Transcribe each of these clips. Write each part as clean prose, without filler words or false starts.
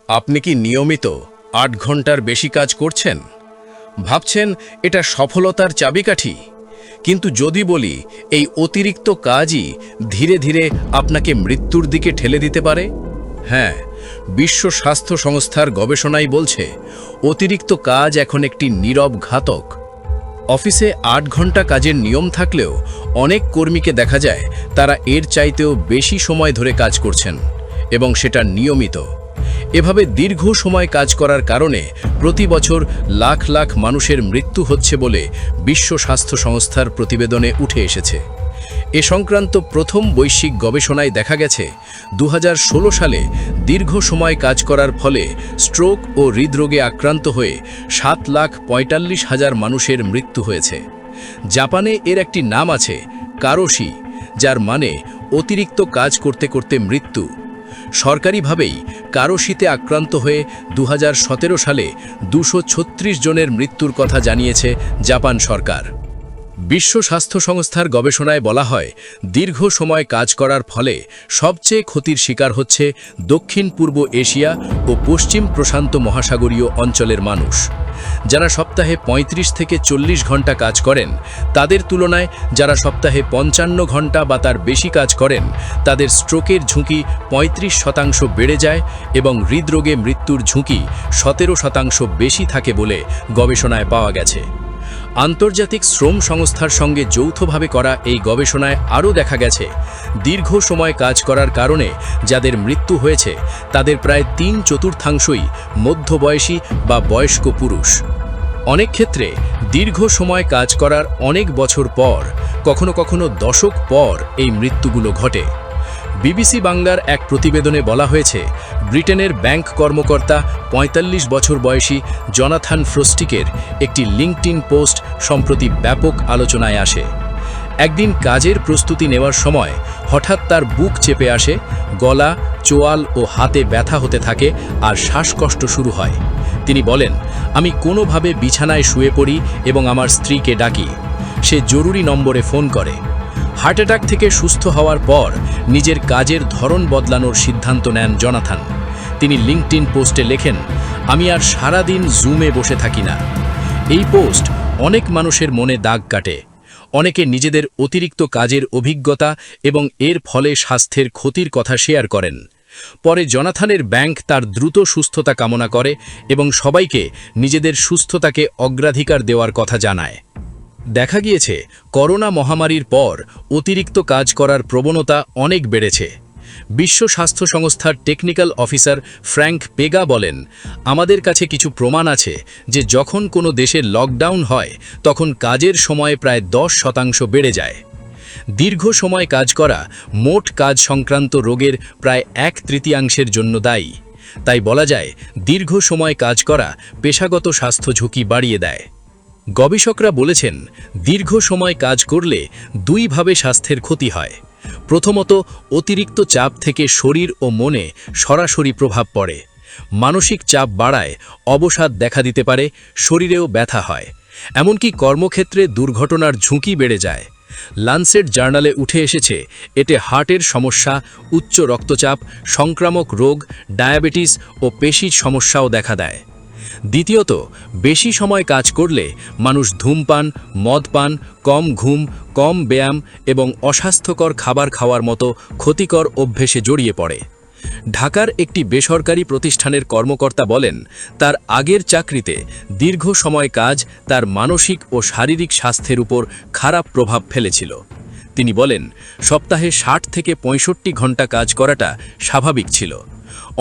আপনি কি নিয়মিত ৮ ঘন্টার বেশি কাজ করছেন? ভাবছেন এটা সফলতার চাবিকাঠি? কিন্তু যদি বলি এই অতিরিক্ত কাজই ধীরে ধীরে আপনাকে মৃত্যুর দিকে ঠেলে দিতে পারে? হ্যাঁ, বিশ্ব স্বাস্থ্য সংস্থার গবেষণাই বলছে অতিরিক্ত কাজ এখন একটি নীরব ঘাতক। অফিসে ৮ ঘন্টা কাজের নিয়ম থাকলেও অনেক কর্মীকে দেখা যায় তারা এর চাইতেও বেশি সময় ধরে কাজ করছেন, এবং সেটা নিয়মিত। এভাবে দীর্ঘ সময় কাজ করার কারণে প্রতি বছর লাখ লাখ মানুষের মৃত্যু হচ্ছে বলে বিশ্ব স্বাস্থ্য সংস্থার প্রতিবেদনে উঠে এসেছে। এ সংক্রান্ত প্রথম বৈশ্বিক গবেষণায় দেখা গেছে ২০১৬ সালে দীর্ঘ সময় কাজ করার ফলে স্ট্রোক ও হৃদরোগে আক্রান্ত হয়ে ৭,৪৫,০০০ মানুষের মৃত্যু হয়েছে। জাপানে এর একটি নাম আছে, কারোশি, যার মানে অতিরিক্ত কাজ করতে করতে মৃত্যু। সরকারিভাবেই কারোশিতে আক্রান্ত হয়ে ২০১৭ সালে ২৩৬ জনের মৃত্যুর কথা জানিয়েছে জাপান সরকার। বিশ্ব স্বাস্থ্য সংস্থার গবেষণায় বলা হয়, দীর্ঘ সময় কাজ করার ফলে সবচেয়ে ক্ষতির শিকার হচ্ছে দক্ষিণ পূর্ব এশিয়া ও পশ্চিম প্রশান্ত মহাসাগরীয় অঞ্চলের মানুষ। যারা সপ্তাহে ৩৫ থেকে ৪০ ঘন্টা কাজ করেন, তাদের তুলনায় যারা সপ্তাহে ৫৫ ঘন্টা বা তার বেশি কাজ করেন, তাদের স্ট্রোকের ঝুঁকি ৩৫% বেড়ে যায় এবং হৃদরোগে মৃত্যুর ঝুঁকি ১৭% বেশি থাকে বলে গবেষণায় পাওয়া গেছে। আন্তর্জাতিক শ্রম সংস্থার সঙ্গে যৌথভাবে করা এই গবেষণায় আরও দেখা গেছে, দীর্ঘ সময় কাজ করার কারণে যাদের মৃত্যু হয়েছে তাদের প্রায় ৩/৪ মধ্যবয়সী বা বয়স্ক পুরুষ। অনেক ক্ষেত্রে দীর্ঘ সময় কাজ করার অনেক বছর পর, কখনো কখনো দশক পর এই মৃত্যুগুলো ঘটে। বিবিসি বাংলার এক প্রতিবেদনে বলা হয়েছে, ব্রিটেনের ব্যাংক কর্মকর্তা ৪৫ বছর বয়সী জনাথন ফ্রস্টিকের একটি লিঙ্কডইন পোস্ট সম্প্রতি ব্যাপক আলোচনায় আসে। একদিন কাজের প্রস্তুতি নেওয়ার সময় হঠাৎ তার বুক চেপে আসে, গলা, চোয়াল ও হাতে ব্যথা হতে থাকে আর শ্বাসকষ্ট শুরু হয়। তিনি বলেন, আমি কোনোভাবে বিছানায় শুয়ে পড়ি এবং আমার স্ত্রীকে ডাকি। সে জরুরি নম্বরে ফোন করে। হার্ট অ্যাটাক থেকে সুস্থ হওয়ার পর নিজের কাজের ধরন বদলানোর সিদ্ধান্ত নেন জনাথন। তিনি লিঙ্কডইন পোস্টে লেখেন, আমি আর সারাদিন জুমে বসে থাকি না। এই পোস্ট অনেক মানুষের মনে দাগ কাটে। অনেকে নিজেদের অতিরিক্ত কাজের অভিজ্ঞতা এবং এর ফলে স্বাস্থ্যের ক্ষতির কথা শেয়ার করেন। পরে জনাথনের ব্যাংক তার দ্রুত সুস্থতা কামনা করে এবং সবাইকে নিজেদের সুস্থতাকে অগ্রাধিকার দেওয়ার কথা জানায়। দেখা গিয়েছে, করোনা মহামারীর পর অতিরিক্ত কাজ করার প্রবণতা অনেক বেড়েছে। বিশ্ব স্বাস্থ্য সংস্থার টেকনিক্যাল অফিসার ফ্র্যাঙ্ক পেগা বলেন, আমাদের কাছে কিছু প্রমাণ আছে যে যখন কোনো দেশের লকডাউন হয় তখন কাজের সময় প্রায় ১০% বেড়ে যায়। দীর্ঘ সময় কাজ করা মোট কাজ সংক্রান্ত রোগের প্রায় ১/৩ জন্য দায়ী। তাই বলা যায়, দীর্ঘ সময় কাজ করা পেশাগত স্বাস্থ্য ঝুঁকি বাড়িয়ে দেয়। গবেষকরা বলেছেন, দীর্ঘ সময় কাজ করলে দুইভাবে স্বাস্থ্যের ক্ষতি হয়। প্রথমত, অতিরিক্ত চাপ থেকে শরীর ও মনে সরাসরি প্রভাব পড়ে। মানসিক চাপ বাড়ায়, অবসাদ দেখা দিতে পারে, শরীরেও ব্যথা হয়, এমনকি কর্মক্ষেত্রে দুর্ঘটনার ঝুঁকি বেড়ে যায়। ল্যান্সেট জার্নালে উঠে এসেছে, এতে হার্টের সমস্যা, উচ্চ রক্তচাপ, সংক্রামক রোগ, ডায়াবেটিস ও পেশির সমস্যাও দেখা দেয়। দ্বিতীয়ত, বেশি সময় কাজ করলে মানুষ ধূমপান, মদপান, কম ঘুম, কম ব্যায়াম এবং অস্বাস্থ্যকর খাবার খাওয়ার মতো ক্ষতিকর অভ্যেসে জড়িয়ে পড়ে। ঢাকার একটি বেসরকারি প্রতিষ্ঠানের কর্মকর্তা বলেন, তার আগের চাকরিতে দীর্ঘ সময় কাজ তার মানসিক ও শারীরিক স্বাস্থ্যের উপর খারাপ প্রভাব ফেলেছিল। তিনি বলেন, সপ্তাহে ৬০ থেকে ৬৫ ঘন্টা কাজ করাটা স্বাভাবিক ছিল।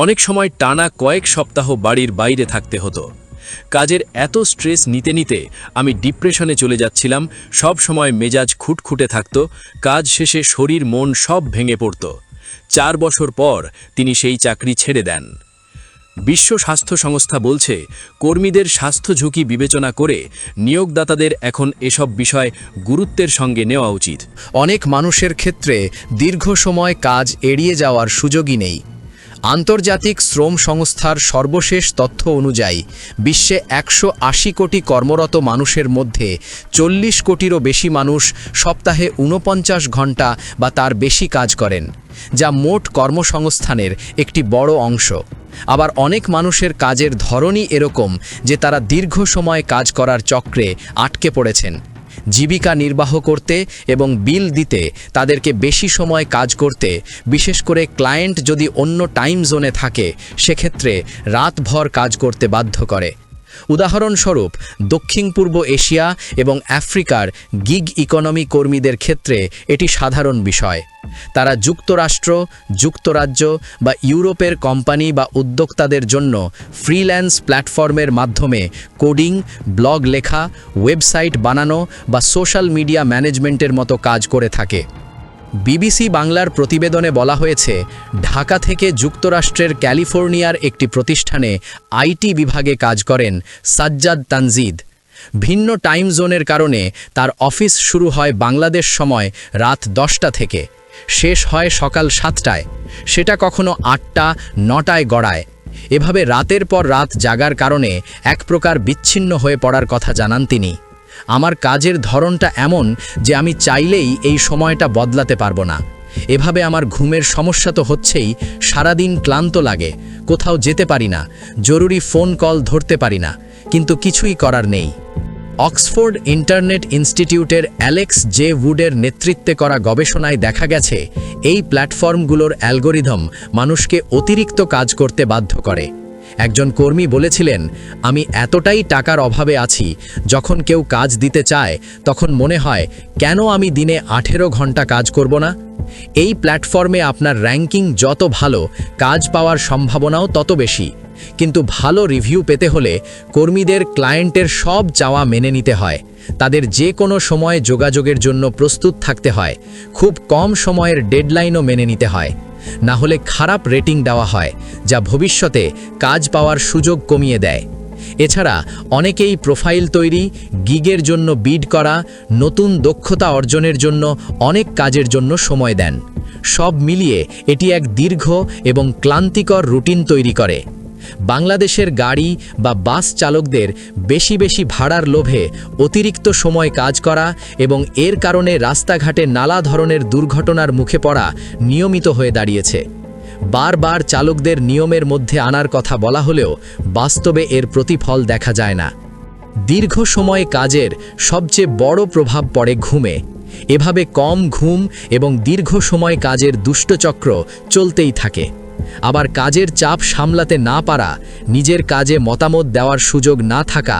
অনেক সময় টানা কয়েক সপ্তাহ বাড়ির বাইরে থাকতে হতো। কাজের এত স্ট্রেস নিতে নিতে আমি ডিপ্রেশনে চলে যাচ্ছিলাম, সব সময় মেজাজ খুঁটখুঁটে থাকত, কাজ শেষে শরীর মন সব ভেঙে পড়ত। ৪ বছর পর তিনি সেই চাকরি ছেড়ে দেন। বিশ্ব স্বাস্থ্য সংস্থা বলছে, কর্মীদের স্বাস্থ্য ঝুঁকি বিবেচনা করে নিয়োগদাতাদের এখন এসব বিষয় গুরুত্বের সঙ্গে নেওয়া উচিত। অনেক মানুষের ক্ষেত্রে দীর্ঘ সময় কাজ এড়িয়ে যাওয়ার সুযোগই নেই। আন্তর্জাতিক শ্রম সংস্থার সর্বশেষ তথ্য অনুযায়ী বিশ্বে 180 কোটি কর্মরত মানুষের মধ্যে 40 কোটিরও বেশি মানুষ সপ্তাহে 49 ঘন্টা বা তার বেশি কাজ করেন, যা মোট কর্মসংস্থানের একটি বড় অংশ। আবার অনেক মানুষের কাজের ধরনই এরকম যে তারা দীর্ঘ সময় কাজ করার চক্রে আটকে পড়েছেন। জীবিকা নির্বাহ করতে এবং বিল দিতে তাদেরকে বেশি সময় কাজ করতে, বিশেষ করে ক্লায়েন্ট যদি অন্য টাইম জোনে থাকে, সেক্ষেত্রে রাতভর কাজ করতে বাধ্য করে। উদাহরণস্বরূপ দক্ষিণ পূর্ব এশিয়া এবং আফ্রিকার গিগ ইকোনমি কর্মীদের ক্ষেত্রে এটি সাধারণ বিষয়। তারা যুক্তরাষ্ট্র, যুক্তরাজ্য বা ইউরোপের কোম্পানি বা উদ্যোক্তাদের জন্য ফ্রিল্যান্স প্ল্যাটফর্মের মাধ্যমে কোডিং, ব্লগ লেখা, ওয়েবসাইট বানানো বা সোশ্যাল মিডিয়া ম্যানেজমেন্টের মতো কাজ করে থাকে। বিবিসি বাংলার প্রতিবেদনে বলা হয়েছে, ঢাকা থেকে যুক্তরাষ্ট্রের ক্যালিফোর্নিয়ার একটি প্রতিষ্ঠানে আইটি বিভাগে কাজ করেন সাজ্জাদ তানজিদ। ভিন্ন টাইম জোনের কারণে তার অফিস শুরু হয় বাংলাদেশ সময় রাত 10টা থেকে, শেষ হয় সকাল 7টায়, সেটা কখনো 8টা 9টায় গড়ায়। এভাবে রাতের পর রাত জাগার কারণে এক প্রকার বিচ্ছিন্ন হয়ে পড়ার কথা জানান তিনি। আমার কাজের ধরনটা এমন যে আমি চাইলেই এই সময়টা বদলাতে পারবো না। এভাবে আমার ঘুমের সমস্যা তো হচ্ছেই, সারাদিন ক্লান্ত লাগে, কোথাও যেতে পারি না, জরুরি ফোন কল ধরতে পারি না, কিন্তু কিছুই করার নেই। অক্সফোর্ড ইন্টারনেট ইনস্টিটিউটের অ্যালেক্স জে উডের নেতৃত্বে করা গবেষণায় দেখা গেছে, এই প্ল্যাটফর্মগুলোর অ্যালগোরিদম মানুষকে অতিরিক্ত কাজ করতে বাধ্য করে। একজন কর্মী বলেছিলেন, আমি এতটাই টাকার অভাবে আছি, যখন কেউ কাজ দিতে চায় তখন মনে হয় কেন আমি দিনে 18 ঘন্টা কাজ করব না। এই প্ল্যাটফর্মে আপনার র্যাঙ্কিং যত ভালো, কাজ পাওয়ার সম্ভাবনাও তত বেশি। কিন্তু ভালো রিভিউ পেতে হলে কর্মীদের ক্লায়েন্টের সব চাওয়া মেনে নিতে হয়, তাদের যে কোনো সময় যোগাযোগের জন্য প্রস্তুত থাকতে হয়, খুব কম সময়ের ডেডলাইনও মেনে নিতে হয়, না হলে খারাপ রেটিং দেওয়া হয়, যা ভবিষ্যতে কাজ পাওয়ার সুযোগ কমিয়ে দেয়। এছাড়া অনেকেই প্রোফাইল তৈরি, গিগের জন্য বিড করা, নতুন দক্ষতা অর্জনের জন্য অনেক কাজের জন্য সময় দেন। সব মিলিয়ে এটি এক দীর্ঘ এবং ক্লান্তিকর রুটিন তৈরি করে। বাংলাদেশের গাড়ি বা বাস চালকদের বেশি বেশি ভাড়ার লোভে অতিরিক্ত সময় কাজ করা এবং এর কারণে রাস্তাঘাটে নানা ধরনের দুর্ঘটনার মুখে পড়া নিয়মিত হয়ে দাঁড়িয়েছে। বারবার চালকদের নিয়মের মধ্যে আনার কথা বলা হলেও বাস্তবে এর প্রতিফল দেখা যায় না। দীর্ঘ সময় কাজের সবচেয়ে বড় প্রভাব পড়ে ঘুমে। এভাবে কম ঘুম এবং দীর্ঘ সময় কাজের দুষ্টচক্র চলতেই থাকে। আবার কাজের চাপ সামলাতে না পারা, নিজের কাজে মতামত দেওয়ার সুযোগ না থাকা,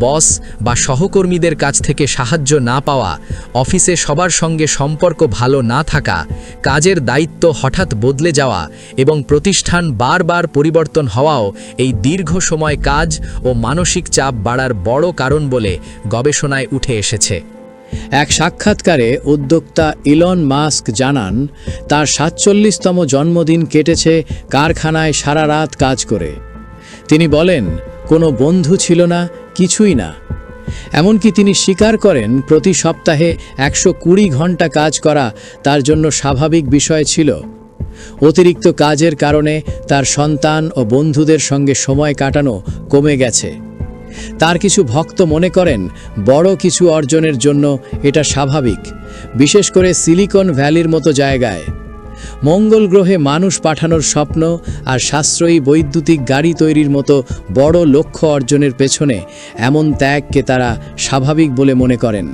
বস বা সহকর্মীদের কাছ থেকে সাহায্য না পাওয়া, অফিসে সবার সঙ্গে সম্পর্ক ভালো না থাকা, কাজের দায়িত্ব হঠাৎ বদলে যাওয়া এবং প্রতিষ্ঠান বারবার পরিবর্তন হওয়াও এই দীর্ঘ সময় কাজ ও মানসিক চাপ বাড়ার বড় কারণ বলে গবেষণায় উঠে এসেছে। এক সাক্ষাৎকারে উদ্যোক্তা ইলন মাস্ক জানান, তার ৪৭তম জন্মদিন কেটেছে কারখানায় সারা রাত কাজ করে। তিনি বলেন, কোনো বন্ধু ছিল না, কিছুই না। এমনকি তিনি স্বীকার করেন, প্রতি সপ্তাহে ১২০ ঘন্টা কাজ করা তার জন্য স্বাভাবিক বিষয় ছিল। অতিরিক্ত কাজের কারণে তার সন্তান ও বন্ধুদের সঙ্গে সময় কাটানো কমে গেছে। তার কিছু ভক্ত মনে করেন, বড় কিছু অর্জনের জন্য এটা স্বাভাবিক, বিশেষ করে সিলিকন ভ্যালির মতো জায়গায়। মঙ্গল গ্রহে মানুষ পাঠানোর স্বপ্ন আর সাশ্রয়ী বৈদ্যুতিক গাড়ি তৈরির মতো বড় লক্ষ্য অর্জনের পেছনে এমন ত্যাগকে তারা স্বাভাবিক বলে মনে করেন।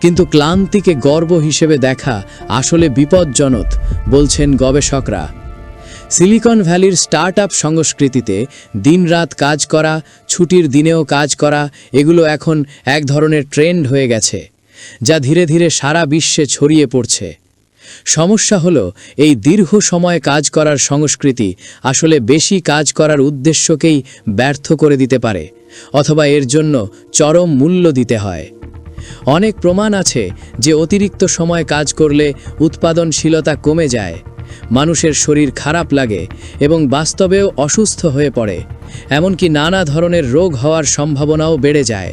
কিন্তু ক্লান্তিকে গর্ব হিসেবে দেখা আসলে বিপজ্জনক, বলছেন গবেষকরা। সিলিকন ভ্যালির স্টার্টআপ সংস্কৃতিতে দিনরাত কাজ করা, ছুটির দিনেও কাজ করা, এগুলো এখন এক ধরনের ট্রেন্ড হয়ে গেছে, যা ধীরে ধীরে সারা বিশ্বে ছড়িয়ে পড়ছে। সমস্যা হলো, এই দীর্ঘ সময় কাজ করার সংস্কৃতি আসলে বেশি কাজ করার উদ্দেশ্যকেই ব্যর্থ করে দিতে পারে, অথবা এর জন্য চরম মূল্য দিতে হয়। অনেক প্রমাণ আছে যে অতিরিক্ত সময় কাজ করলে উৎপাদনশীলতা কমে যায়, মানুষের শরীর খারাপ লাগে এবং বাস্তবেও অসুস্থ হয়ে পড়ে, এমনকি নানা ধরনের রোগ হওয়ার সম্ভাবনাও বেড়ে যায়।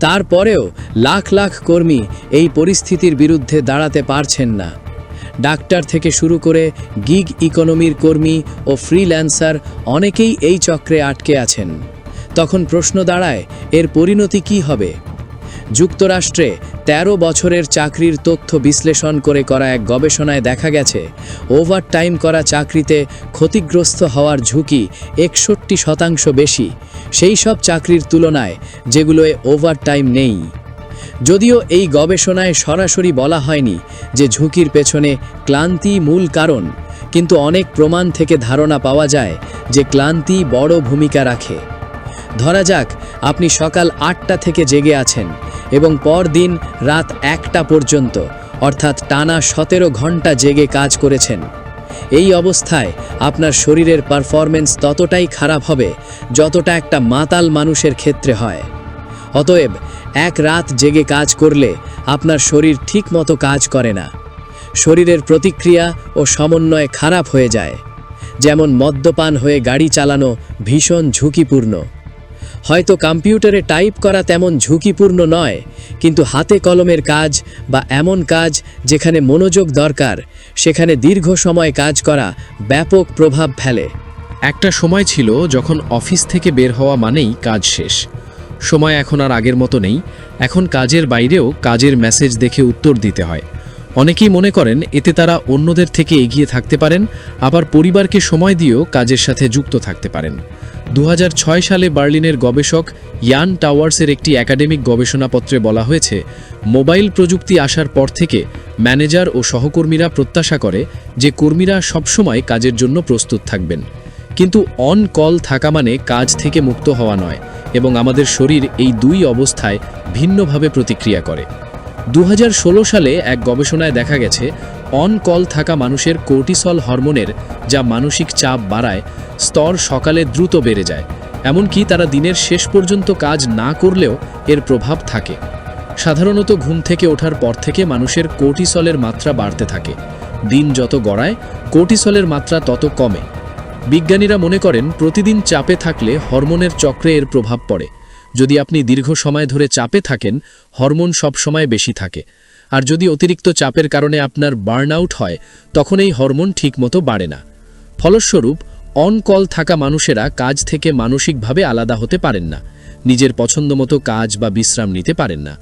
তারপরেও লাখ লাখ কর্মী এই পরিস্থিতির বিরুদ্ধে দাঁড়াতে পারছেন না। ডাক্তার থেকে শুরু করে গিগ ইকোনমির কর্মী ও ফ্রিল্যান্সার অনেকেই এই চক্রে আটকে আছেন। তখন প্রশ্ন দাঁড়ায়, এর পরিণতি কী হবে? যুক্তরাষ্ট্রে ১৩ বছরের চাকরির তথ্য বিশ্লেষণ করে করা এক গবেষণায় দেখা গেছে, ওভারটাইম করা চাকরিতে ক্ষতিগ্রস্ত হওয়ার ঝুঁকি ৬১% বেশি সেই সব চাকরির তুলনায় যেগুলোয় ওভারটাইম নেই। যদিও এই গবেষণায় সরাসরি বলা হয়নি যে ঝুঁকির পেছনে ক্লান্তি মূল কারণ, কিন্তু অনেক প্রমাণ থেকে ধারণা পাওয়া যায় যে ক্লান্তি বড় ভূমিকা রাখে। ধরা যাক আপনি সকাল ৮টা থেকে জেগে আছেন এবং পরদিন রাত ১টা পর্যন্ত, অর্থাৎ টানা ১৭ ঘন্টা জেগে কাজ করেছেন। এই অবস্থায় আপনার শরীরের পারফরম্যান্স ততটাই খারাপ হবে যতটা একটা মাতাল মানুষের ক্ষেত্রে হয়। অতএব এক রাত জেগে কাজ করলে আপনার শরীর ঠিকমতো কাজ করে না। শরীরের প্রতিক্রিয়া ও সমন্বয় খারাপ হয়ে যায়। যেমন মদ্যপান হয়ে গাড়ি চালানো ভীষণ ঝুঁকিপূর্ণ। হয়তো কম্পিউটারে টাইপ করা তেমন ঝুঁকিপূর্ণ নয়, কিন্তু হাতে কলমের কাজ বা এমন কাজ যেখানে মনোযোগ দরকার, সেখানে দীর্ঘ সময় কাজ করা ব্যাপক প্রভাব ফেলে। একটা সময় ছিল যখন অফিস থেকে বের হওয়া মানেই কাজ শেষ। সময় এখন আর আগের মতো নেই। এখন কাজের বাইরেও কাজের মেসেজ দেখে উত্তর দিতে হয়। অনেকেই মনে করেন এতে তারা অন্যদের থেকে এগিয়ে থাকতে পারেন, আবার পরিবারকে সময় দিয়েও কাজের সাথে যুক্ত থাকতে পারেন। ২০০৬ সালে বার্লিনের গবেষক ইয়ান টাওয়ার্সের একটি একাডেমিক গবেষণাপত্রে বলা হয়েছে, মোবাইল প্রযুক্তি আসার পর থেকে ম্যানেজার ও সহকর্মীরা প্রত্যাশা করে যে কর্মীরা সবসময় কাজের জন্য প্রস্তুত থাকবেন। কিন্তু অন কল থাকা মানে কাজ থেকে মুক্ত হওয়া নয়, এবং আমাদের শরীর এই দুই অবস্থায় ভিন্নভাবে প্রতিক্রিয়া করে। ২০১৬ সালে এক গবেষণায় দেখা গেছে, অন কল থাকা মানুষের কোর্টিসল হরমোনের, যা মানসিক চাপ বাড়ায়, স্তর সকালে দ্রুত বেড়ে যায়। এমনকি তারা দিনের শেষ পর্যন্ত কাজ না করলেও এর প্রভাব থাকে। সাধারণত ঘুম থেকে ওঠার পর থেকে মানুষের কোর্টিসলের মাত্রা বাড়তে থাকে। দিন যত গড়ায় কোর্টিসলের মাত্রা তত কমে। বিজ্ঞানীরা মনে করেন প্রতিদিন চাপে থাকলে হরমোনের চক্রে এর প্রভাব পড়ে। যদি আপনি দীর্ঘ সময় ধরে চাপে থাকেন, হরমোন সব সময় বেশি থাকে। আর যদি অতিরিক্ত চাপের কারণে আপনার বার্নআউট হয়, তখন এই হরমোন ঠিকমতো বাড়ে না। ফলস্বরূপ অন কল থাকা মানুষেরা কাজ থেকে মানসিকভাবে আলাদা হতে পারেন না, নিজের পছন্দমতো কাজ বা বিশ্রাম নিতে পারেন না।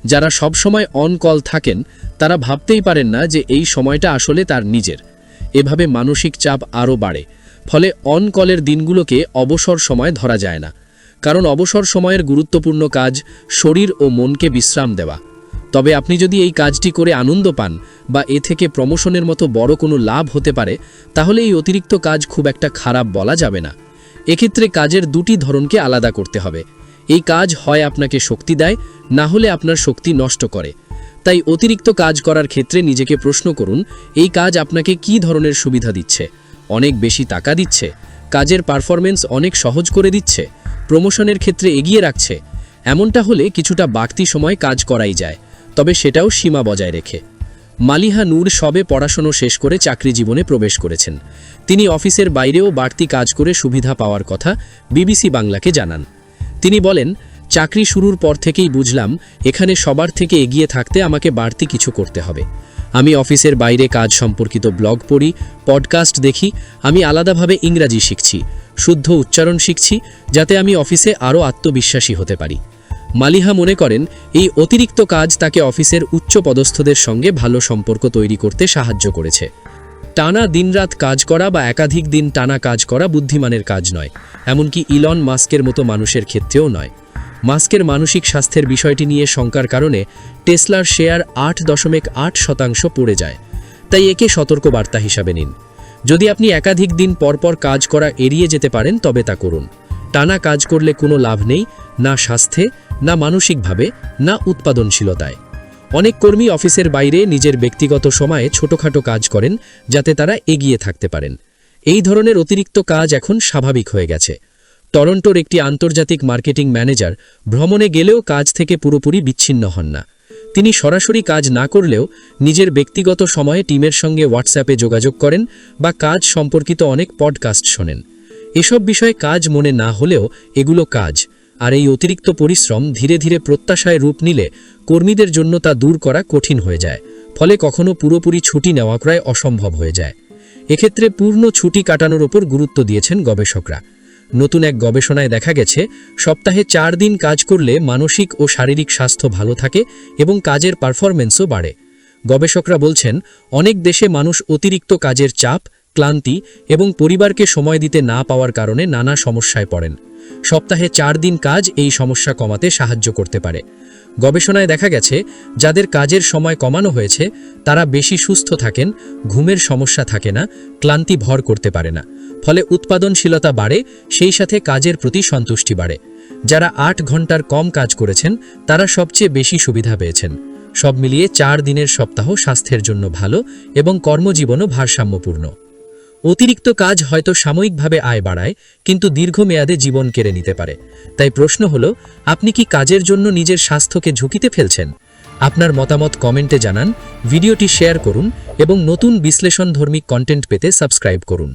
যারা সব সময় অন কল থাকেন, তারা ভাবতেই পারেন না যে এই সময়টা আসলে তার নিজের। এভাবে মানসিক চাপ আরও বাড়ে। ফলে অন কলের দিনগুলোকে অবসর সময় ধরা যায় না, কারণ অবসর সময়ের গুরুত্বপূর্ণ কাজ শরীর ও মনকে বিশ্রাম দেওয়া। তবে আপনি যদি এই কাজটি করে আনন্দ পান বা এ থেকে প্রমোশনের মতো বড় কোনো লাভ হতে পারে, তাহলে এই অতিরিক্ত কাজ খুব একটা খারাপ বলা যাবে না। এক্ষেত্রে কাজের দুটি ধরনকে আলাদা করতে হবে। এই কাজ হয় আপনাকে শক্তি দেয়, না হলে আপনার শক্তি নষ্ট করে। তাই অতিরিক্ত কাজ করার ক্ষেত্রে নিজেকে প্রশ্ন করুন, এই কাজ আপনাকে কী ধরনের সুবিধা দিচ্ছে? অনেক বেশি টাকা দিচ্ছে? কাজের পারফরমেন্স অনেক সহজ করে দিচ্ছে? প্রমোশনের ক্ষেত্রে এগিয়ে রাখছে? এমনটা হলে কিছুটা বাড়তি সময় কাজ করাই যায়, তবে সেটাও সীমা বজায় রেখে। মালিহা নূর সবে পড়াশোনা শেষ করে চাকরি জীবনে প্রবেশ করেছেন। তিনি অফিসের বাইরেও বাড়তি কাজ করে সুবিধা পাওয়ার কথা বিবিসি বাংলাকে জানান। তিনি বলেন, চাকরি শুরুর পর থেকেই বুঝলাম এখানে সবার থেকে এগিয়ে থাকতে আমাকে বাড়তি কিছু করতে হবে। আমি অফিসের বাইরে কাজ সম্পর্কিত ব্লগ পড়ি, পডকাস্ট দেখি। আমি আলাদাভাবে ইংরাজি শিখছি, শুদ্ধ উচ্চারণ শিখছি, যাতে আমি অফিসে আরও আত্মবিশ্বাসী হতে পারি। মালিহা মনে করেন এই অতিরিক্ত কাজ তাকে অফিসের উচ্চ পদস্থদের সঙ্গে ভালো সম্পর্ক তৈরি করতে সাহায্য করেছে। টানা দিনরাত কাজ করা বা একাধিক দিন টানা কাজ করা বুদ্ধিমানের কাজ নয়, এমনকি ইলন মাস্কের মতো মানুষের ক্ষেত্রেও নয়। মাস্কের মানসিক স্বাস্থ্যের বিষয়টি নিয়ে শঙ্কার কারণে টেসলার শেয়ার 8.8% পড়ে যায়। তাই একে সতর্কবার্তা হিসাবে নিন। যদি আপনি একাধিক দিন পরপর কাজ করা এড়িয়ে যেতে পারেন, তবে তা করুন। টানা কাজ করলে কোনো লাভ নেই, না স্বাস্থ্যে, না মানসিকভাবে, না উৎপাদনশীলতায়। অনেক কর্মী অফিসের বাইরে নিজের ব্যক্তিগত সময়ে ছোটখাটো কাজ করেন, যাতে তারা এগিয়ে থাকতে পারেন। এই ধরনের অতিরিক্ত কাজ এখন স্বাভাবিক হয়ে গেছে। টরন্টোর একটি আন্তর্জাতিক মার্কেটিং ম্যানেজার ভ্রমণে গেলেও কাজ থেকে পুরোপুরি বিচ্ছিন্ন হন না। তিনি সরাসরি কাজ না করলেও নিজের ব্যক্তিগত সময়ে টিমের সঙ্গে হোয়াটসঅ্যাপে যোগাযোগ করেন বা কাজ সম্পর্কিত অনেক পডকাস্ট শোনেন। এসব বিষয়ে কাজ মনে না হলেও এগুলো কাজ, আর এই অতিরিক্ত পরিশ্রম ধীরে ধীরে প্রত্যাশায় রূপ নিলে কর্মীদের জন্য তা দূর করা কঠিন হয়ে যায়। ফলে কখনো পুরোপুরি ছুটি নেওয়া প্রায় অসম্ভব হয়ে যায়। এক্ষেত্রে পূর্ণ ছুটি কাটানোর ওপর গুরুত্ব দিয়েছেন গবেষকরা। নতুন এক গবেষণায় দেখা গেছে সপ্তাহে 4 দিন কাজ করলে মানসিক ও শারীরিক স্বাস্থ্য ভালো থাকে এবং কাজের পারফরম্যান্সও বাড়ে। গবেষকরা বলছেন অনেক দেশে মানুষ অতিরিক্ত কাজের চাপ, ক্লান্তি এবং পরিবারকে সময় দিতে না পাওয়ার কারণে নানা সমস্যায় পড়েন। সপ্তাহে 4 দিন কাজ এই সমস্যা কমাতে সাহায্য করতে পারে। গবেষণায় দেখা গেছে যাদের কাজের সময় কমানো হয়েছে তারা বেশি সুস্থ থাকেন, ঘুমের সমস্যা থাকে না, ক্লান্তি ভর করতে পারে না। ফলে উৎপাদনশীলতা বাড়ে, সেই সাথে কাজের প্রতি সন্তুষ্টি বাড়ে। যারা 8 ঘন্টার কম কাজ করেছেন তারা সবচেয়ে বেশি সুবিধা পেয়েছেন। সব মিলিয়ে 4 দিনের সপ্তাহ স্বাস্থ্যের জন্য ভালো এবং কর্মজীবনও ভারসাম্যপূর্ণ। অতিরিক্ত কাজ হয়তো সাময়িকভাবে আয় বাড়ায়, কিন্তু দীর্ঘমেয়াদে জীবন কেড়ে নিতে পারে। তাই প্রশ্ন হলো, আপনি কি কাজের জন্য নিজের স্বাস্থ্যকে ঝুঁকিতে ফেলছেন? আপনার মতামত কমেন্টে জানান, ভিডিওটি শেয়ার করুন এবং নতুন বিশ্লেষণধর্মী কন্টেন্ট পেতে সাবস্ক্রাইব করুন।